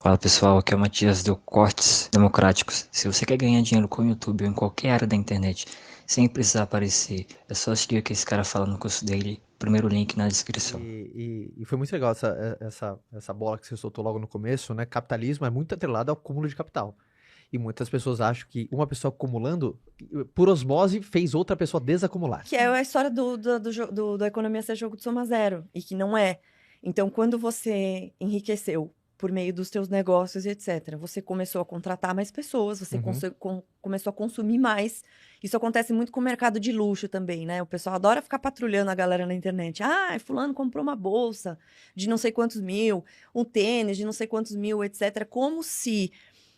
Fala pessoal, aqui é o Matias do Cortes Democráticos. Se você quer ganhar dinheiro com o YouTube ou em qualquer área da internet, sem precisar aparecer, é só seguir o que esse cara fala no curso dele. Primeiro link na descrição. E foi muito legal essa bola que você soltou logo no começo, né? Capitalismo é muito atrelado ao acúmulo de capital. E muitas pessoas acham que uma pessoa acumulando, por osmose, fez outra pessoa desacumular. Que é a história da economia ser jogo de soma zero, e que não é. Então, quando você enriqueceu por meio dos seus negócios e etc., você começou a contratar mais pessoas, você começou a consumir mais. Isso acontece muito com o mercado de luxo também, né? O pessoal adora ficar patrulhando a galera na internet. Ah, fulano comprou uma bolsa de não sei quantos mil, um tênis de não sei quantos mil, etc. Como se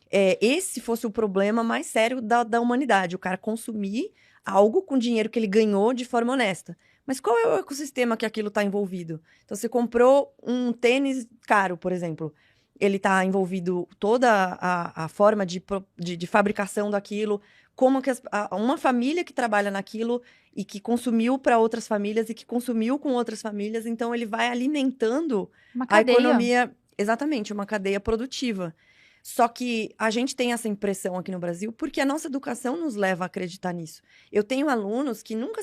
esse fosse o problema mais sério da humanidade, o cara consumir algo com dinheiro que ele ganhou de forma honesta. Mas qual é o ecossistema que aquilo está envolvido? Então, você comprou um tênis caro, por exemplo. Ele está envolvido toda a forma de fabricação daquilo, como que uma família que trabalha naquilo e que consumiu para outras famílias e que consumiu com outras famílias. Então, ele vai alimentando a economia. Exatamente, uma cadeia produtiva. Só que a gente tem essa impressão aqui no Brasil porque a nossa educação nos leva a acreditar nisso. Eu tenho alunos que nunca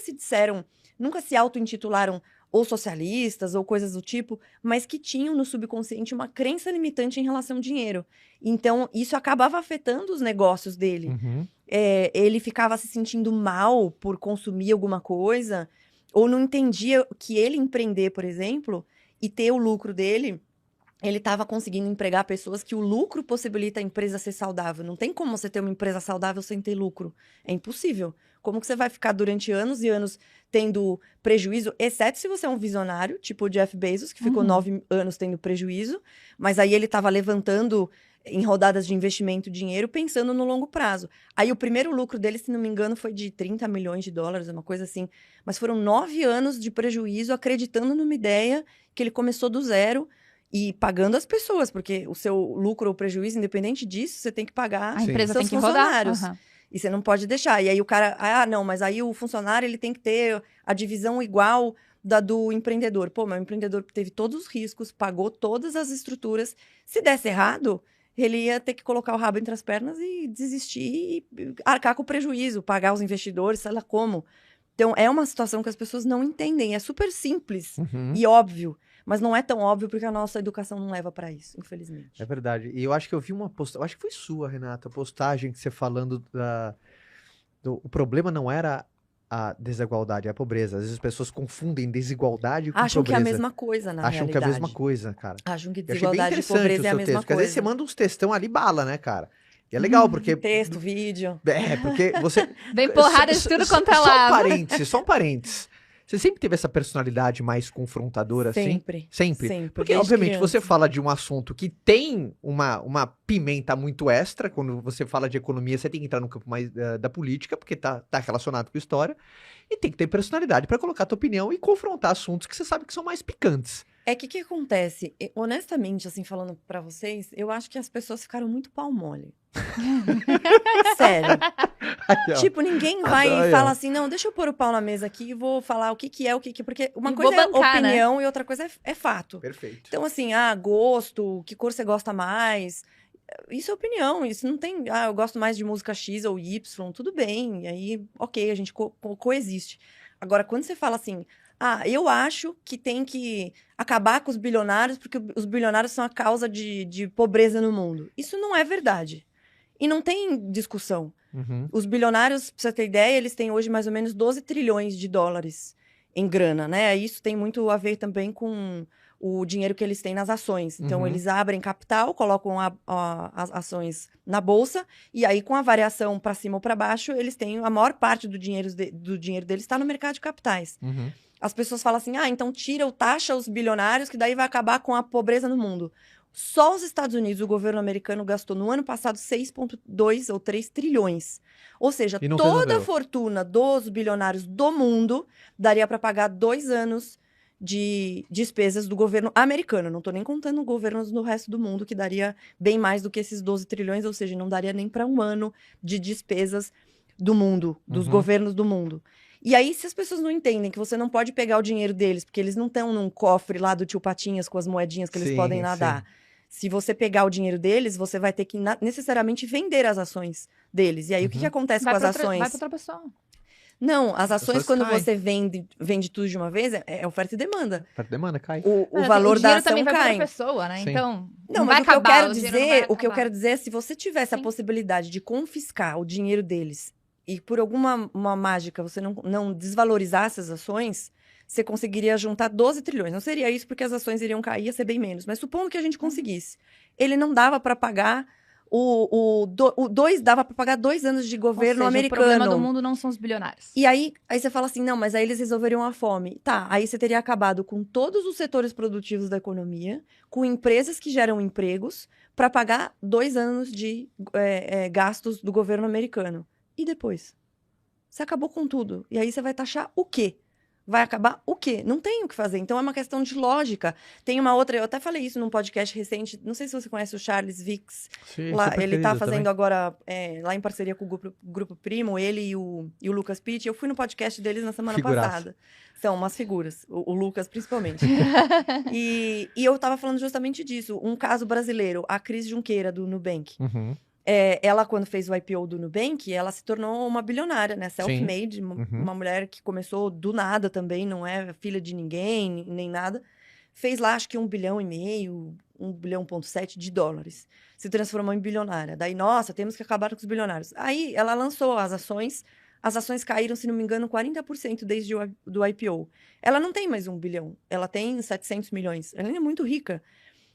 se auto-intitularam ou socialistas ou coisas do tipo, mas que tinham no subconsciente uma crença limitante em relação ao dinheiro. Então, isso acabava afetando os negócios dele. Ele ficava se sentindo mal por consumir alguma coisa, ou não entendia que ele empreender, por exemplo, e ter o lucro dele, ele estava conseguindo empregar pessoas que o lucro possibilita a empresa ser saudável. Não tem como você ter uma empresa saudável sem ter lucro. É impossível. Como que você vai ficar durante anos e anos tendo prejuízo, exceto se você é um visionário, tipo o Jeff Bezos, que ficou 9 anos tendo prejuízo, mas aí ele estava levantando em rodadas de investimento dinheiro pensando no longo prazo. Aí o primeiro lucro dele, se não me engano, foi de 30 milhões de dólares, uma coisa assim. Mas foram 9 anos de prejuízo acreditando numa ideia que ele começou do zero, e pagando as pessoas, porque o seu lucro ou prejuízo, independente disso, você tem que pagar a empresa seus tem que funcionários. rodar. E você não pode deixar. E aí o cara, não, mas aí o funcionário ele tem que ter a divisão igual da do empreendedor. Pô, mas o empreendedor teve todos os riscos, pagou todas as estruturas. Se desse errado, ele ia ter que colocar o rabo entre as pernas e desistir e arcar com o prejuízo, pagar os investidores, sei lá como. Então, é uma situação que as pessoas não entendem. É super simples e óbvio. Mas não é tão óbvio porque a nossa educação não leva para isso, infelizmente. É verdade. E eu acho que eu vi uma postagem, acho que foi sua, Renata, postagem que você falando o problema não era a desigualdade, é a pobreza. Às vezes as pessoas confundem desigualdade com Acham pobreza. que é a mesma coisa, na realidade. Acham que é a mesma coisa, cara. Acham que Eu achei bem desigualdade e interessante pobreza o é a seu mesma texto, porque às coisa. vezes você manda uns textão ali bala, né, cara? E é legal, porque... Texto, vídeo. Porque você... Vem porrada de tudo quanto é lado. Só um parênteses. Você sempre teve essa personalidade mais confrontadora, Sempre. assim? Sempre. Sempre. Porque, Desde obviamente, criança. você fala de um assunto que tem uma pimenta muito extra. Quando você fala de economia, você tem que entrar no campo mais da política, porque tá relacionado com história. E tem que ter personalidade pra colocar a tua opinião e confrontar assuntos que você sabe que são mais picantes. É que o que acontece? Honestamente, assim, falando pra vocês, eu acho que as pessoas ficaram muito pau mole. Sério. Aí, ó. Tipo, ninguém vai Aí, e ó. fala assim, não, deixa eu pôr o pau na mesa aqui e vou falar o que que é, porque uma E coisa vou bancar, é opinião e outra coisa é fato. Perfeito. Então, assim, gosto, que cor você gosta mais, isso é opinião, isso não tem, eu gosto mais de música X ou Y, tudo bem, e aí, ok, a gente coexiste. Agora, quando você fala assim, eu acho que tem que acabar com os bilionários, porque os bilionários são a causa de pobreza no mundo. Isso não é verdade. E não tem discussão. Os bilionários, pra você ter ideia, eles têm hoje mais ou menos 12 trilhões de dólares em grana, né? Isso tem muito a ver também com o dinheiro que eles têm nas ações. Então, eles abrem capital, colocam as ações na bolsa, e aí, com a variação para cima ou para baixo, eles têm a maior parte do dinheiro deles está no mercado de capitais. As pessoas falam assim, então tira ou taxa os bilionários, que daí vai acabar com a pobreza no mundo. Só os Estados Unidos, o governo americano, gastou no ano passado 6,2 ou 3 trilhões. Ou seja, E não toda a resolveu. fortuna dos bilionários do mundo daria para pagar 2 anos de despesas do governo americano. Não estou nem contando governos no resto do mundo, que daria bem mais do que esses 12 trilhões, ou seja, não daria nem para um ano de despesas do mundo, dos governos do mundo. E aí, se as pessoas não entendem que você não pode pegar o dinheiro deles, porque eles não estão num cofre lá do tio Patinhas com as moedinhas que eles Sim, podem nadar. sim. Se você pegar o dinheiro deles, você vai ter que necessariamente vender as ações deles. E aí, o que acontece com as ações? Vai para outra pessoa. Não, as ações, quando caem. você vende tudo de uma vez, é oferta e demanda. Oferta e demanda, cai. O valor da ação também vai cai. para pessoa, né? Sim. Então, Não, vai mas o que eu acabar, quero dizer, o que eu acabar. quero dizer é, se você tivesse a Sim. possibilidade de confiscar o dinheiro deles e por alguma uma mágica você não desvalorizasse as ações, você conseguiria juntar 12 trilhões. Não seria isso porque as ações iriam cair, ia ser bem menos. Mas supondo que a gente conseguisse. Ele não dava para pagar dava para pagar 2 anos de governo Ou seja, americano. O problema do mundo não são os bilionários. E aí você fala assim, não, mas aí eles resolveriam a fome. Tá, aí você teria acabado com todos os setores produtivos da economia, com empresas que geram empregos, para pagar 2 anos de gastos do governo americano. E depois? Você acabou com tudo. E aí você vai taxar o quê? Vai acabar o quê? Não tem o que fazer. Então é uma questão de lógica. Tem uma outra, eu até falei isso num podcast recente, não sei se você conhece o Charles Vicks. Sim, Lá, super ele tá querido fazendo também. agora, lá em parceria com o Grupo Primo, ele e o Lucas Pitt. Eu fui no podcast deles na semana Figuraça. passada. São umas figuras, o Lucas principalmente. E eu tava falando justamente disso. Um caso brasileiro, a Cris Junqueira, do Nubank. Uhum. Ela, quando fez o IPO do Nubank, ela se tornou uma bilionária, né? Self-made, uma mulher que começou do nada também, não é filha de ninguém, nem nada. Fez lá, acho que 1,5 bilhão, 1,7 bilhão de dólares. Se transformou em bilionária. Daí, nossa, temos que acabar com os bilionários. Aí, ela lançou as ações caíram, se não me engano, 40% desde do IPO. Ela não tem mais 1 bilhão, ela tem 700 milhões. Ela ainda é muito rica.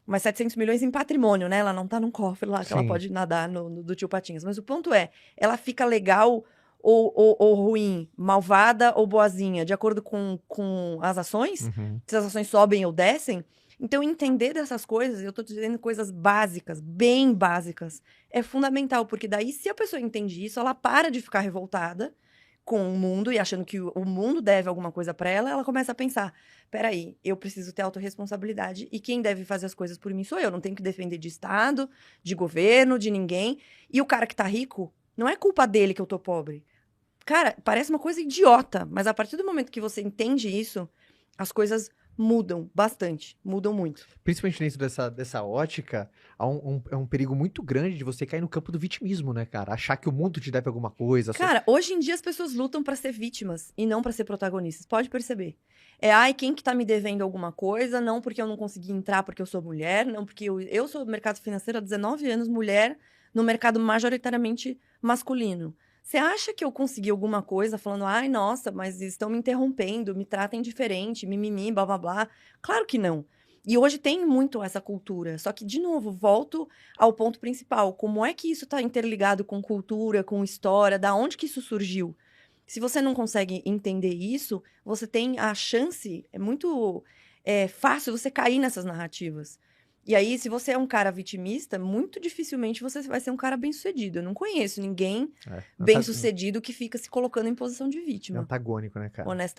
Mas 700 milhões em patrimônio, né? Ela não tá num cofre lá, que ela pode nadar do tio Patinhas. Mas o ponto é, ela fica legal ou ruim, malvada ou boazinha, de acordo com as ações? Uhum. Se as ações sobem ou descem? Então, entender dessas coisas, eu tô dizendo coisas básicas, bem básicas, é fundamental. Porque daí, se a pessoa entende isso, ela para de ficar revoltada com o mundo e achando que o mundo deve alguma coisa para ela, ela começa a pensar, peraí, eu preciso ter autorresponsabilidade e quem deve fazer as coisas por mim sou eu, não tenho que defender de Estado, de governo, de ninguém. E o cara que tá rico, não é culpa dele que eu tô pobre. Cara, parece uma coisa idiota, mas a partir do momento que você entende isso, as coisas mudam bastante, mudam muito. Principalmente dentro dessa ótica, é um perigo muito grande de você cair no campo do vitimismo, né, cara? Achar que o mundo te deve alguma coisa. Cara, hoje em dia as pessoas lutam pra ser vítimas e não pra ser protagonistas. Pode perceber. Quem que tá me devendo alguma coisa? Não porque eu não consegui entrar porque eu sou mulher, não porque eu sou do mercado financeiro há 19 anos, mulher, no mercado majoritariamente masculino. Você acha que eu consegui alguma coisa falando, ai, nossa, mas estão me interrompendo, me tratem diferente, mimimi, blá, blá, blá? Claro que não. E hoje tem muito essa cultura. Só que, de novo, volto ao ponto principal. Como é que isso está interligado com cultura, com história? Da onde que isso surgiu? Se você não consegue entender isso, você tem a chance, é muito fácil você cair nessas narrativas. E aí, se você é um cara vitimista, muito dificilmente você vai ser um cara bem-sucedido. Eu não conheço ninguém bem-sucedido que fica se colocando em posição de É vítima. antagônico, né, cara? Honestamente.